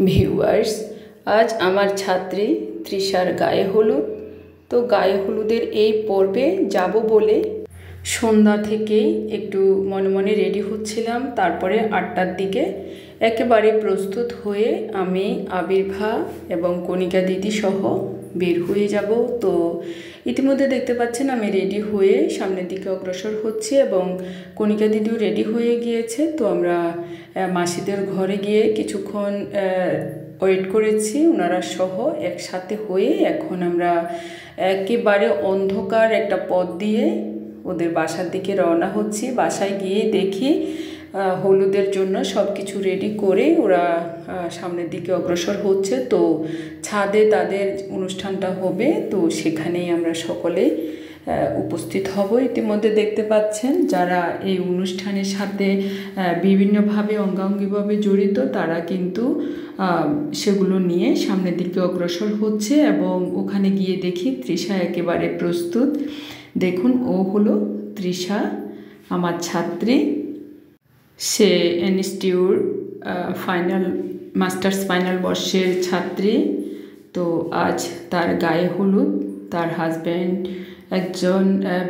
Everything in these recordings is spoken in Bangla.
ভিউয়ার্স, আজ আমার ছাত্রী তৃষার গায়ে হলুদ। তো গায়ে হলুদের এই পর্বে যাব বলে সন্ধ্যা থেকেই একটু মনে মনে রেডি হচ্ছিলাম। তারপরে 8টার দিকে একেবারে প্রস্তুত হয়ে আমি আবির্ভা এবং কণিকা দিদি সহ বের হয়ে যাব। তো ইতিমধ্যে দেখতে পাচ্ছেন আমি রেডি হয়ে সামনের দিকে অগ্রসর হচ্ছি এবং কণিকা দিদিও রেডি হয়ে গিয়েছে। তো আমরা মাসিদের ঘরে গিয়ে কিছুক্ষণ ওয়েট করেছি ওনারা সহ একসাথে হয়ে। এখন আমরা একেবারে অন্ধকার একটা পথ দিয়ে ওদের বাসার দিকে রওনা হচ্ছি। বাসায় গিয়ে দেখি হলুদের জন্য সব কিছু রেডি করে ওরা সামনের দিকে অগ্রসর হচ্ছে। তো ছাদে তাদের অনুষ্ঠানটা হবে, তো সেখানেই আমরা সকলে উপস্থিত হব। ইতিমধ্যে দেখতে পাচ্ছেন যারা এই অনুষ্ঠানের সাথে বিভিন্নভাবে অঙ্গাঙ্গিভাবে জড়িত তারা কিন্তু সেগুলো নিয়ে সামনের দিকে অগ্রসর হচ্ছে এবং ওখানে গিয়ে দেখি তৃষা একেবারে প্রস্তুত। দেখুন, ও হলো তৃষা, আমার ছাত্রী। সে ইনস্টিটিউট মাস্টার্স ফাইনাল বর্ষের ছাত্রী। তো আজ তার গায়ে হলুদ। তার হাজব্যান্ড একজন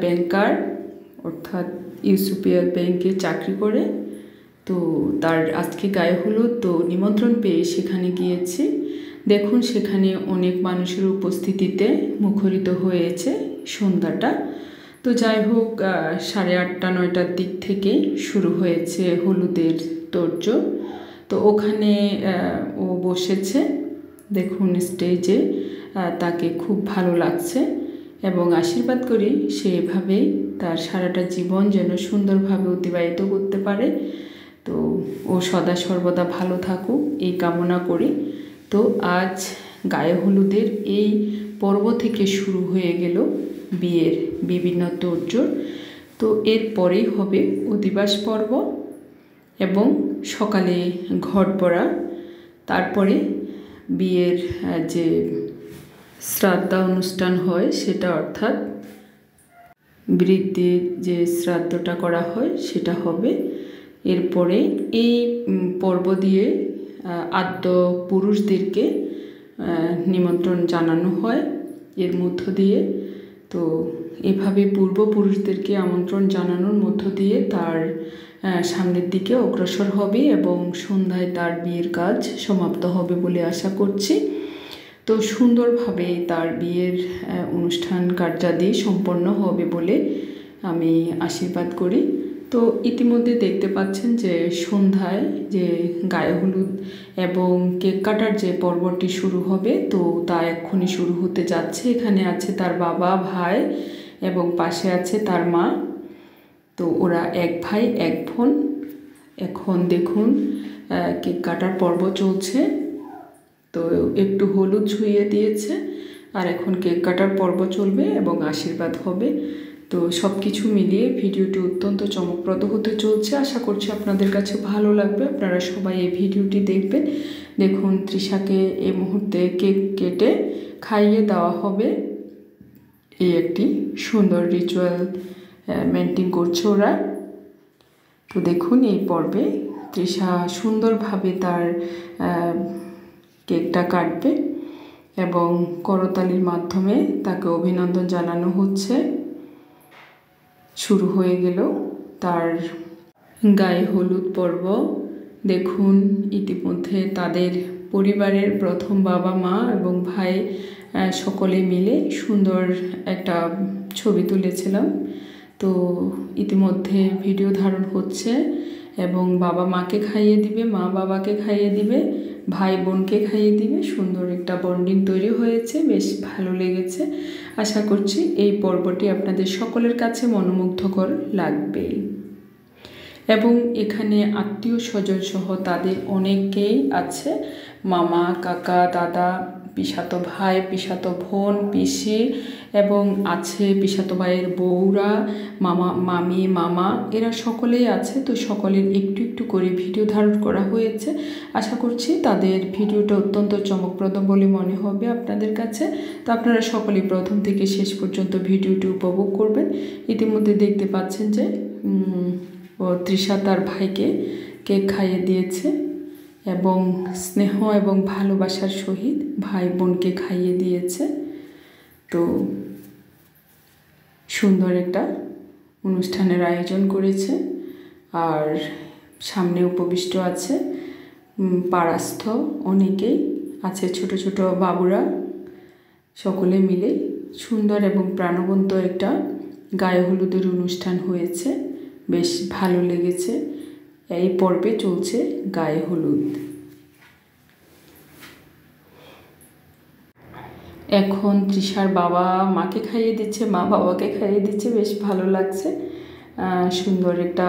ব্যাংকার, অর্থাৎ ইউসিপিএল ব্যাংকে চাকরি করে। তো তার আজকে গায়ে হলুদ। তো নিমন্ত্রণ পেয়ে সেখানে গিয়েছি। দেখুন, সেখানে অনেক মানুষের উপস্থিতিতে মুখরিত হয়েছে সন্ধ্যাটা। তো যাই হোক, 8:30 9টার দিক থেকেই শুরু হয়েছে হলুদের তোড়জোড়। তো ওখানে ও বসেছে, দেখুন স্টেজে। তাকে খুব ভালো লাগছে এবং আশীর্বাদ করি সে এভাবেই তার সারাটা জীবন যেন সুন্দরভাবে অতিবাহিত করতে পারে। তো ও সদা সর্বদা ভালো থাকুক এই কামনা করি। তো আজ গায়ে হলুদের এই পর্ব থেকে শুরু হয়ে গেল বিয়ের বিভিন্ন তোড়জোড়। তো এরপরেই হবে অধিবাস পর্ব এবং সকালে ঘট পড়া। তারপরে বিয়ের যে শ্রাদ্ধা অনুষ্ঠান হয় সেটা, অর্থাৎ বৃদ্ধির যে শ্রাদ্ধটা করা হয় সেটা হবে। এরপরে এই পর্ব দিয়ে আদ্য পুরুষদেরকে নিমন্ত্রণ জানানো হয় এর মধ্য দিয়ে। তো এভাবে পূর্বপুরুষদেরকে আমন্ত্রণ জানানোর মধ্য দিয়ে তার সামনের দিকে অগ্রসর হবে এবং সন্ধ্যায় তার বিয়ের কাজ সমাপ্ত হবে বলে আশা করছি। তো সুন্দরভাবে তার বিয়ের অনুষ্ঠান কার্যাদি সম্পন্ন হবে বলে আমি আশীর্বাদ করি। তো ইতিমধ্যে দেখতে পাচ্ছেন যে সন্ধ্যায় যে গায়ে হলুদ এবং কেক কাটার যে পর্বটি শুরু হবে, তো তা এক্ষুনি শুরু হতে যাচ্ছে। এখানে আছে তার বাবা, ভাই এবং পাশে আছে তার মা। তো ওরা এক ভাই এক বোন। এখন দেখুন কেক কাটার পর্ব চলছে। তো একটু হলুদ ছুঁয়ে দিয়েছে আর এখন কেক কাটার পর্ব চলবে এবং আশীর্বাদ হবে। তো সব কিছু মিলিয়ে ভিডিওটি অত্যন্ত চমকপ্রদ হতে চলছে। আশা করছি আপনাদের কাছে ভালো লাগবে। আপনারা সবাই এই ভিডিওটি দেখবেন। দেখুন, তৃষাকে এই মুহূর্তে কেক কেটে খাইয়ে দেওয়া হবে। এই একটি সুন্দর রিচুয়াল মেনটেন করছে ওরা। তো দেখুন, এই পর্বে তৃষা সুন্দরভাবে তার কেকটা কাটবে এবং করতালির মাধ্যমে তাকে অভিনন্দন জানানো হচ্ছে। শুরু হয়ে গেল তার গায়ে হলুদ পর্ব। দেখুন, ইতিমধ্যে তাদের পরিবারের প্রথম বাবা, মা এবং ভাই সকলে মিলে সুন্দর একটা ছবি তুলেছিলাম। তো ইতিমধ্যে ভিডিও ধারণ হচ্ছে এবং বাবা মাকে খাইয়ে দিবে, মা বাবাকে খাইয়ে দিবে, ভাই বোনকে খাইয়ে দিবে। সুন্দর একটা বন্ডিং তৈরি হয়েছে, বেশ ভালো লেগেছে। আশা করছি এই পর্বটি আপনাদের সকলের কাছে মনোমুগ্ধকর লাগবে। এবং এখানে আত্মীয় স্বজন সহ তাদের অনেকেই আছে, মামা, কাকা, দাদা, পিসাতো ভাই, পিসাতো বোন, পিসি এবং আছে পিসাতো ভাইয়ের বউরা, মামা, মামি, মামা, এরা সকলেই আছে। তো সকলের একটু একটু করে ভিডিও ধারণ করা হয়েছে। আশা করছি তাদের ভিডিওটা অত্যন্ত চমকপ্রদ বলে মনে হবে আপনাদের কাছে। তো আপনারা সকলেই প্রথম থেকে শেষ পর্যন্ত ভিডিওটি উপভোগ করবেন। ইতিমধ্যে দেখতে পাচ্ছেন যে তৃষা তার ভাইকে কেক খাইয়ে দিয়েছে। এবং স্নেহ এবং ভালোবাসার সহিত ভাই বোনকে খাইয়ে দিয়েছে। তো সুন্দর একটা অনুষ্ঠানের আয়োজন করেছে। আর সামনে উপবিষ্ট আছে পাড়াস্থ অনেকেই আছে, ছোট ছোট বাবুরা, সকলে মিলে সুন্দর এবং প্রাণবন্ত একটা গায়ে হলুদের অনুষ্ঠান হয়েছে। বেশ ভালো লেগেছে। এই পর্বে চলছে গায়ে হলুদ। এখন তৃষার বাবা মাকে খাইয়ে দিচ্ছে, মা বাবাকে খাইয়ে দিচ্ছে। বেশ ভালো লাগছে। সুন্দর একটা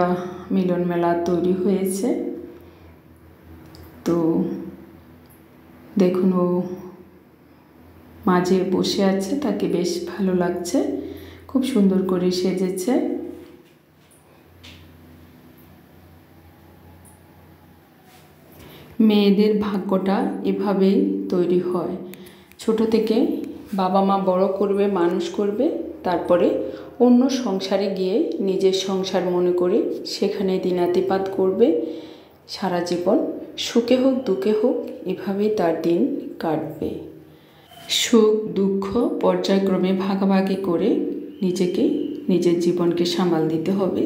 মিলন মেলা তৈরি হয়েছে। তো দেখুন, ও মাঝে বসে আছে, তাকে বেশ ভালো লাগছে। খুব সুন্দর করে সেজেছে। মেয়েদের ভাগ্যটা এভাবেই তৈরি হয়। ছোট থেকে বাবা মা বড় করবে, মানুষ করবে, তারপরে অন্য সংসারে গিয়ে নিজের সংসার মনে করে সেখানে দিনাতিপাত করবে। সারা জীবন সুখে হোক দুঃখে হোক এভাবেই তার দিন কাটবে। সুখ দুঃখ পর্যায়ক্রমে ভাগাভাগি করে নিজের জীবনকে সামাল দিতে হবে।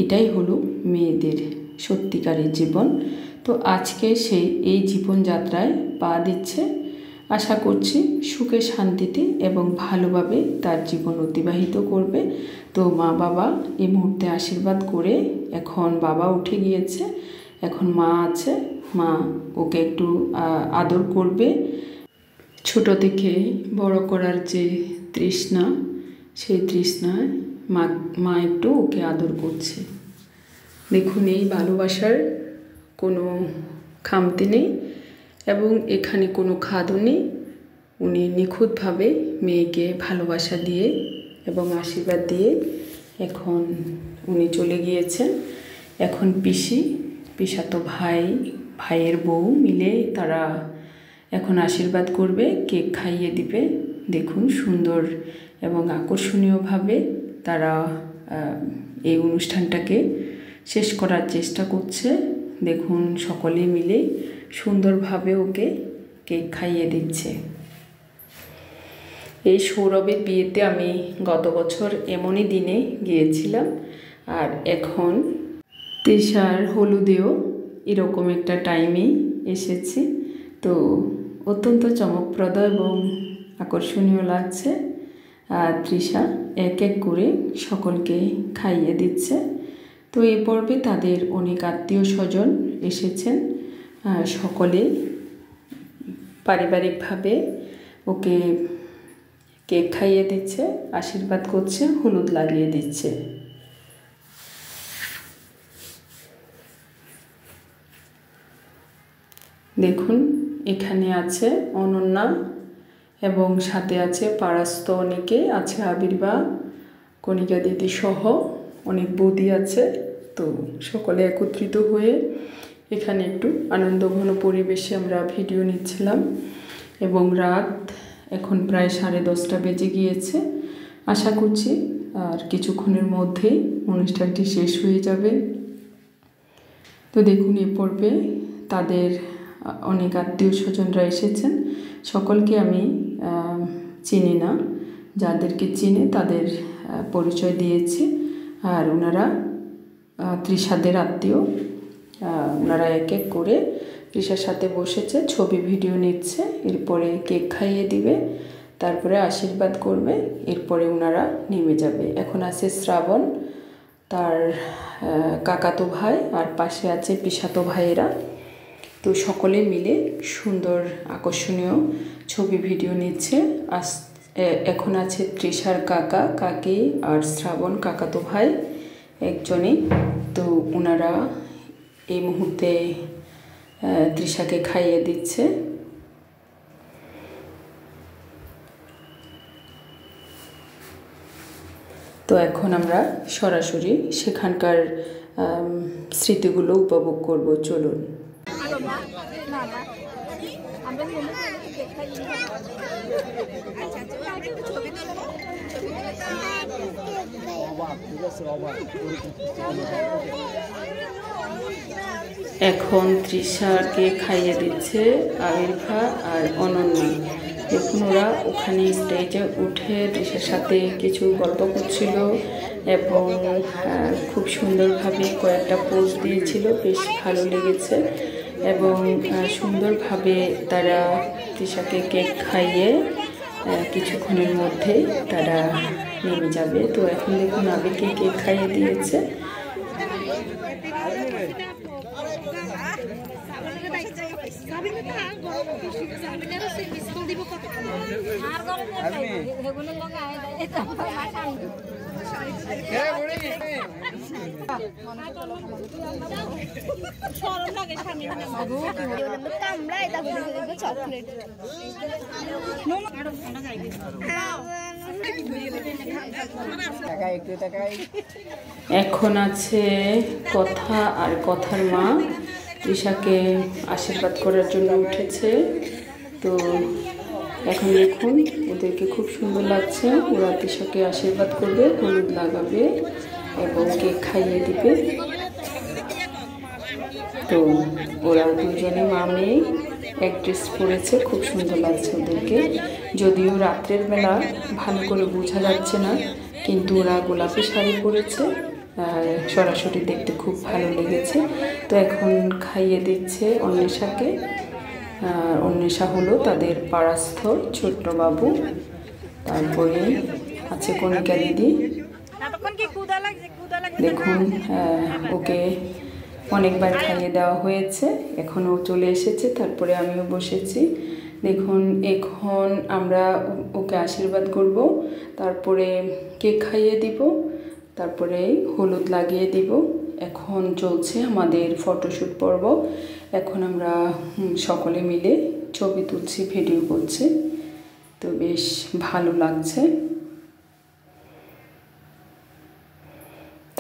এটাই হলো মেয়েদের সত্যিকারের জীবন। তো আজকে এই জীবনযাত্রায় পা দিচ্ছে। আশা করছি সুখে শান্তিতে এবং ভালোভাবে তার জীবন অতিবাহিত করবে। তো মা বাবা এই মুহূর্তে আশীর্বাদ করে, এখন বাবা উঠে গিয়েছে, এখন মা আছে, মা ওকে একটু আদর করবে। ছোট থেকে বড় করার যে তৃষ্ণা, সেই তৃষ্ণায় মা একটু ওকে আদর করছে। দেখুন, এই ভালোবাসার কোনো খামতি নেই এবং এখানে কোনো খাদও নেই। উনি নিখুঁতভাবে মেয়েকে ভালোবাসা দিয়ে এবং আশীর্বাদ দিয়ে এখন উনি চলে গিয়েছেন। এখন পিসাতো ভাইয়ের বউ মিলে তারা এখন আশীর্বাদ করবে, কেক খাইয়ে দিবে। দেখুন, সুন্দর এবং আকর্ষণীয়ভাবে তারা এই অনুষ্ঠানটাকে শেষ করার চেষ্টা করছে। দেখুন, সকলে মিলে সুন্দরভাবে ওকে কেক খাইয়ে দিচ্ছে। এই সৌরভের বিয়েতে আমি গত বছর এমনই দিনে গিয়েছিলাম। আর এখন তৃষার হলুদেও এরকম একটা টাইমেই এসেছি। তো অত্যন্ত চমকপ্রদ এবং আকর্ষণীয় লাগছে। আর তৃষা এক এক করে সকলকে খাইয়ে দিচ্ছে। তো এই পর্বে তাদের অনেক আত্মীয় স্বজন এসেছেন। সকলে পারিবারিকভাবে ওকে কেক খাইয়ে দিচ্ছে, আশীর্বাদ করছে, হলুদ লাগিয়ে দিচ্ছে। দেখুন, এখানে আছে অনন্যা এবং সাথে আছে পাড়াস্থ অনেকে আছে, আবির্বা, কণিকা দিদি সহ অনেক বৌদি আছে। তো সকলে একত্রিত হয়ে এখানে একটু আনন্দঘন পরিবেশে আমরা ভিডিও নিচ্ছিলাম। এবং রাত এখন প্রায় 10:30 বেজে গিয়েছে। আশা করছি আর কিছুক্ষণের মধ্যেই অনুষ্ঠানটি শেষ হয়ে যাবে। তো দেখুন, এ পর্বে তাদের অনেক আত্মীয় স্বজনরা এসেছেন। সকলকে আমি চিনি না, যাদেরকে চিনে তাদের পরিচয় দিয়েছি। আর ওনারা তৃষাদের আত্মীয়। ওনারা এক এক করে তৃষার সাথে বসেছে, ছবি ভিডিও নিচ্ছে, এরপরে কেক খাইয়ে দিবে, তারপরে আশীর্বাদ করবে, এরপরে ওনারা নেমে যাবে। এখন আছে শ্রাবণ, তার কাকাতো ভাই, আর পাশে আছে পিসাতো ভাইয়েরা। তো সকলে মিলে সুন্দর আকর্ষণীয় ছবি ভিডিও নিচ্ছে। এখন আছে তৃষার কাকা কাকি আর শ্রাবণ কাকাতো ভাই একজনই। তো ওনারা এই মুহূর্তে তৃষাকে খাইয়ে দিচ্ছে। তো এখন আমরা সরাসরি সেখানকার স্মৃতিগুলো উপভোগ করব। চলুন। এখন তৃষাকে খাইয়ে দিচ্ছে আবির্ভা আর অনন্যা। দেখুন ওরা ওখানে স্টেজে উঠে তৃষার সাথে কিছু গল্প করছিল এবং খুব সুন্দরভাবে কয়েকটা পোজ দিয়েছিল, বেশ ভালো লেগেছে। এবং সুন্দরভাবে তারা তৃষাকে কেক খাইয়ে কিছুক্ষণের মধ্যে তারা নেমে যাবে। তো এখন দেখুন আবিরকে কেক খাইয়ে দিয়েছে। এখন আছে কথা আর কথার মা তৃষাকে আশীর্বাদ করার জন্য উঠেছে। তো এখন দেখুন ওদেরকে খুব সুন্দর লাগছে। ওরা তৃষাকে আশীর্বাদ করবে, হলুদ লাগাবে এবং কেক খাইয়ে দিবে। তো ওরা দুজনে মা মেয়ে এক ড্রেস পরেছে, খুব সুন্দর লাগছে ওদেরকে। যদিও রাত্রের বেলা ভালো করে বোঝা যাচ্ছে না, কিন্তু ওরা গোলাপি শাড়ি পরেছে, সরাসরি দেখতে খুব ভালো লেগেছে। তো এখন খাইয়ে দিচ্ছে অন্বেষাকে। অন্বেষা হলো তাদের পাড়াস্থ ছোট্ট বাবু। তারপরে আছে কণিকা দিদি। দেখুন ওকে অনেকবার খাইয়ে দেওয়া হয়েছে, এখন ও চলে এসেছে, তারপরে আমিও বসেছি। দেখুন এখন আমরা ওকে আশীর্বাদ করব, তারপরে কেক খাইয়ে দিব, তারপরে হলুদ লাগিয়ে দিব। এখন চলছে আমাদের ফটোশ্যুট পর্ব। এখন আমরা সকলে মিলে ছবি তুলছি, ভিডিও করছি। তো বেশ ভালো লাগছে।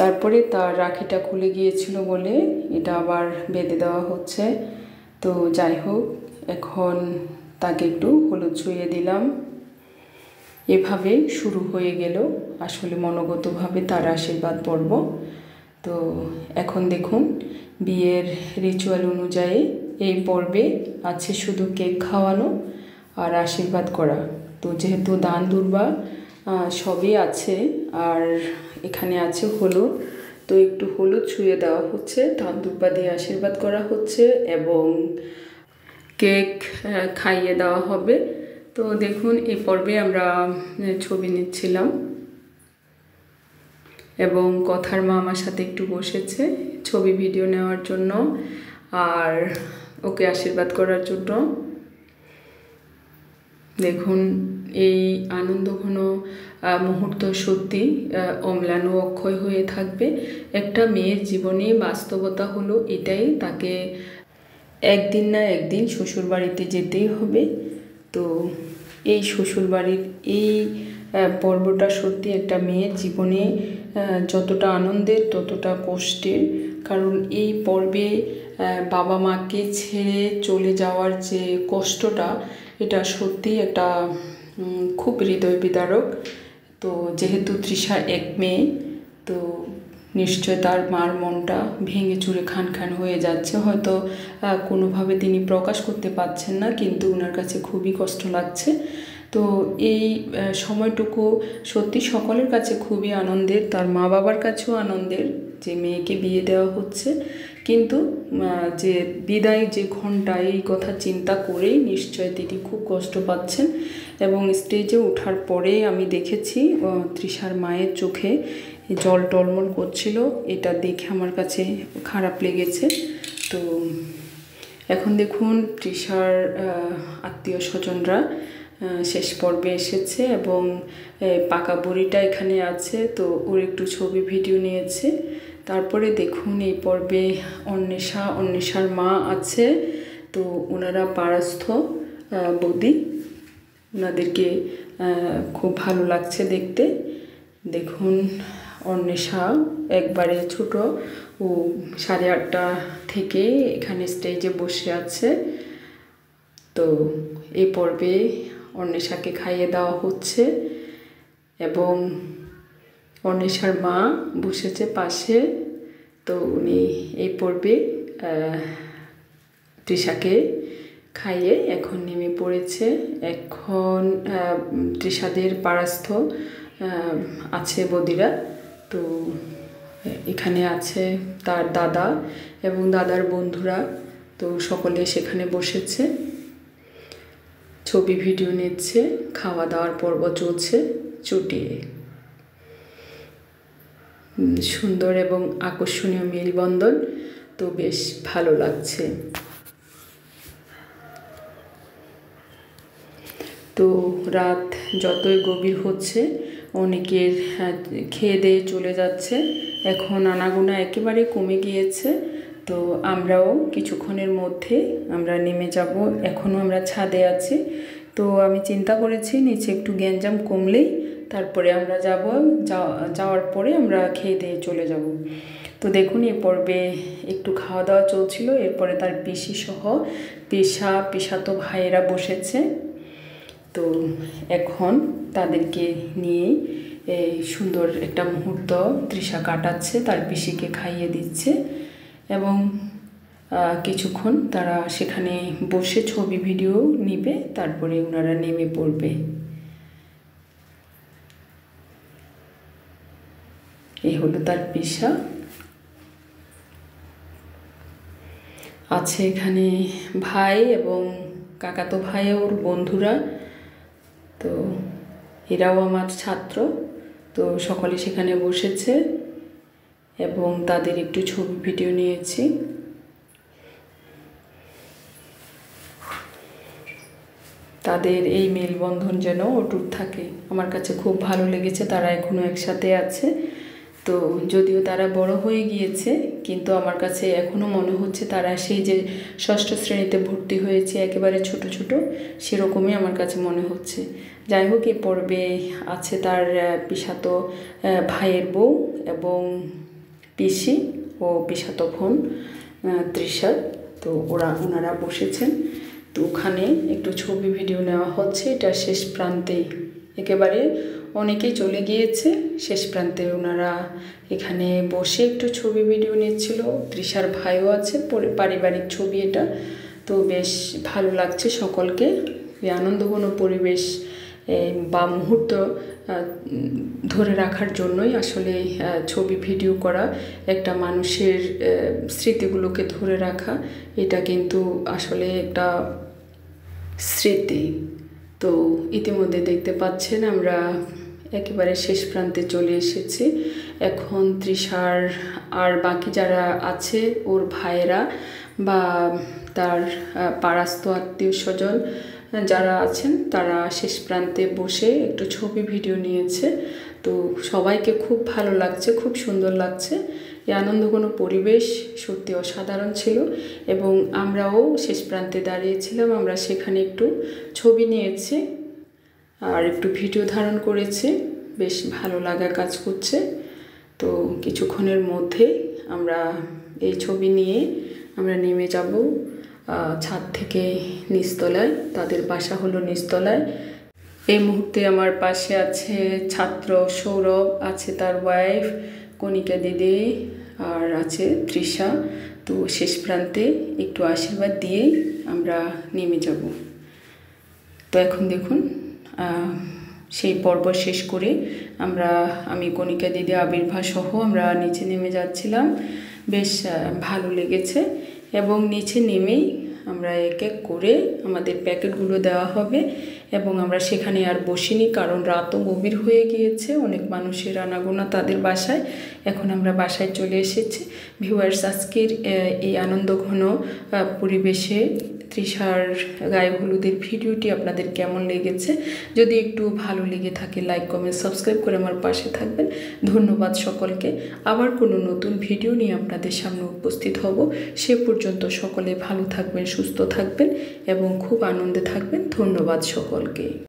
তারপরে তার রাখিটা খুলে গিয়েছিল বলে এটা আবার বেঁধে দেওয়া হচ্ছে। তো যাই হোক, এখন তাকে একটু হলুদ ছুঁয়ে দিলাম। এভাবে শুরু হয়ে গেল আসলে মনোগতভাবে তার আশীর্বাদ পর্ব। তো এখন দেখুন বিয়ের রিচুয়াল অনুযায়ী এই পর্বে আছে শুধু কেক খাওয়ানো আর আশীর্বাদ করা। তো যেহেতু দান দুর্বা সবই আছে আর এখানে আছে হলুদ, তো একটু হলুদ ছুঁয়ে দেওয়া হচ্ছে, দান দুর্বা দিয়ে আশীর্বাদ করা হচ্ছে এবং কেক খাইয়ে দেওয়া হবে। তো দেখুন এই পর্বে আমরা ছবি নিচ্ছিলাম এবং কথার মা আমার সাথে একটু বসেছে ছবি ভিডিও নেওয়ার জন্য আর ওকে আশীর্বাদ করার জন্য। দেখুন এই আনন্দঘন মুহূর্ত সত্যি অম্লান ও অক্ষয় হয়ে থাকবে। একটা মেয়ের জীবনে বাস্তবতা হলো এটাই, তাকে একদিন না একদিন শ্বশুরবাড়িতে যেতেই হবে। তো এই শ্বশুরবাড়ির এই পর্বটা সত্যি একটা মেয়ের জীবনে যতটা আনন্দের ততটা কষ্টের, কারণ এই পর্বে বাবা মাকে ছেড়ে চলে যাওয়ার যে কষ্টটা, এটা সত্যি একটা খুব হৃদয় বিদারক। তো যেহেতু তৃষা এক মেয়ে, তো নিশ্চয় তার মার মনটা ভেঙে চুরে খান খান হয়ে যাচ্ছে। হয়তো কোনোভাবে তিনি প্রকাশ করতে পারছেন না, কিন্তু ওনার কাছে খুবই কষ্ট লাগছে। তো এই সময়টুকু সত্যি সকলের কাছে খুবই আনন্দের, তার মা বাবার কাছেও আনন্দের যে মেয়েকে বিয়ে দেওয়া হচ্ছে, কিন্তু যে বিদায় যে ঘন্টা, এই কথা চিন্তা করেই নিশ্চয় তিনি খুব কষ্ট পাচ্ছেন। এবং স্টেজে ওঠার পরে আমি দেখেছি তৃষার মায়ের চোখে জল টলমল করছিল, এটা দেখে আমার কাছে খারাপ লেগেছে। তো এখন দেখুন তৃষার আত্মীয় স্বজনরা শেষ পর্বে এসেছে এবং পাকা বুড়িটা এখানে আছে, তো ওর একটু ছবি ভিডিও নিয়েছে। তারপরে দেখুন এই পর্বে অন্বেষার মা আছে, তো ওনারা পাড়াস্থ বৌদি, ওনাদেরকে খুব ভালো লাগছে দেখতে। দেখুন অন্বেষা একবারে ছোট, ও 8:30 থেকে এখানে স্টেজে বসে আছে। তো এই পর্বে অন্বেষাকে খাইয়ে দেওয়া হচ্ছে এবং অন্বেষার মা বসেছে পাশে। তো উনি এই পর্বে তৃষাকে খাইয়ে এখন নেমে পড়েছে। এখন তৃষাদের পাড়াস্থ আছে বদিরা, তো এখানে আছে তার দাদা এবং দাদার বন্ধুরা, তো সকলে সেখানে বসেছে, ছবি ভিডিও নিচ্ছে, খাওয়া দাওয়ার পর্ব চলছে চুটিয়ে। সুন্দর এবং আকর্ষণীয় মেলবন্ধন, তো বেশ ভালো লাগছে। তো রাত যতই গভীর হচ্ছে অনেকের খেয়ে দিয়ে চলে যাচ্ছে, এখন আনাগোনা একেবারে কমে গিয়েছে। তো আমরাও কিছুক্ষণের মধ্যে আমরা নেমে যাব, এখনও আমরা ছাদে আছি। তো আমি চিন্তা করেছি নিচে একটু গ্যাঞ্জাম কমলেই তারপরে আমরা যাওয়ার পরে আমরা খেয়ে দিয়ে চলে যাব। তো দেখুন এই পর্বে একটু খাওয়া দাওয়া চলছিল, এরপরে তার পিসি সহ পিসাতো ভাইয়েরা বসেছে। তো এখন তাদেরকে নিয়ে সুন্দর একটা মুহূর্ত তৃষা কাটাচ্ছে, তার পিসিকে খাইয়ে দিচ্ছে এবং কিছুক্ষণ তারা সেখানে বসে ছবি ভিডিও নিবে, তারপরে ওনারা নেমে পড়বে। এই হলো তার পিসা। আছে এখানে ভাই এবং কাকাতো ভাই ওর বন্ধুরা, তো এরাও আমার ছাত্র। তো সকলে সেখানে বসেছে এবং তাদের একটু ছবি ভিডিও নিয়েছি। তাদের এই মেলবন্ধন যেন অটুট থাকে, আমার কাছে খুব ভালো লেগেছে। তারা এখনও একসাথে আছে, তো যদিও তারা বড় হয়ে গিয়েছে, কিন্তু আমার কাছে এখনও মনে হচ্ছে তারা সেই যে ষষ্ঠ শ্রেণীতে ভর্তি হয়েছে একেবারে ছোট ছোট, সেরকমই আমার কাছে মনে হচ্ছে। যাই হোক, এ পর্বে আছে তার পিসাতো ভাইয়ের বউ এবং পিসি ও পিসাতো বোন তৃষা, তো ওনারা বসেছেন। তো ওখানে একটু ছবি ভিডিও নেওয়া হচ্ছে, এটা শেষ প্রান্তেই, একেবারে অনেকেই চলে গিয়েছে, শেষ প্রান্তে ওনারা এখানে বসে একটু ছবি ভিডিও নিচ্ছিল। তৃষার ভাইও আছে, পারিবারিক ছবি এটা, তো বেশ ভালো লাগছে সকলকে। এই আনন্দঘন পরিবেশ বা মুহূর্ত ধরে রাখার জন্যই আসলে ছবি ভিডিও করা, একটা মানুষের স্মৃতিগুলোকে ধরে রাখা, এটা কিন্তু আসলে একটা স্মৃতি। তো ইতিমধ্যে দেখতে পাচ্ছেন আমরা একেবারে শেষ প্রান্তে চলে এসেছি। এখন তৃষার আর বাকি যারা আছে ওর ভাইয়েরা বা তার পাড়াস্থ আত্মীয় স্বজন যারা আছেন, তারা শেষ প্রান্তে বসে একটু ছবি ভিডিও নিয়েছে। তো সবাইকে খুব ভালো লাগছে, খুব সুন্দর লাগছে। এই আনন্দঘন পরিবেশ সত্যি অসাধারণ ছিল এবং আমরাও শেষ প্রান্তে দাঁড়িয়েছিলাম, আমরা সেখানে একটু ছবি নিয়েছি আর একটু ভিডিও ধারণ করেছি, বেশ ভালো লাগা কাজ করছে। তো কিছুক্ষণের মধ্যে আমরা এই ছবি নিয়ে আমরা নেমে যাব ছাদ থেকে নিচতলায়, তাদের বাসা হলো নিচতলায়। এই মুহূর্তে আমার পাশে আছে ছাত্র সৌরভ, আছে তার ওয়াইফ কণিকা দিদি, আর আছে তৃষা। তো শেষ প্রান্তে একটু আশীর্বাদ দিয়েই আমরা নেমে যাব। তো এখন দেখুন সেই পর্ব শেষ করে আমি কণিকা দিদি আবির্ভাব সহ আমরা নিচে নেমে যাচ্ছিলাম, বেশ ভালো লেগেছে। এবং নিচে নেমেই আমরা এক এক করে আমাদের প্যাকেটগুলো দেওয়া হবে এবং আমরা সেখানে আর বসিনি, কারণ রাতও গভীর হয়ে গিয়েছে, অনেক মানুষের আনাগোনা তাদের বাসায়। এখন আমরা বাসায় চলে এসেছি। ভিউয়ার্স, আজকের এই আনন্দঘন পরিবেশে তৃষার গায়ে হলুদের ভিডিওটি আপনাদের কেমন লেগেছে? যদি একটু ভালো লেগে থাকে লাইক কমেন্ট সাবস্ক্রাইব করে আমার পাশে থাকবেন। ধন্যবাদ সকলকে। আবার কোনো নতুন ভিডিও নিয়ে আপনাদের সামনে উপস্থিত হব। সে পর্যন্ত সকলে ভালো থাকবেন, সুস্থ থাকবেন এবং খুব আনন্দে থাকবেন। ধন্যবাদ সকলকে।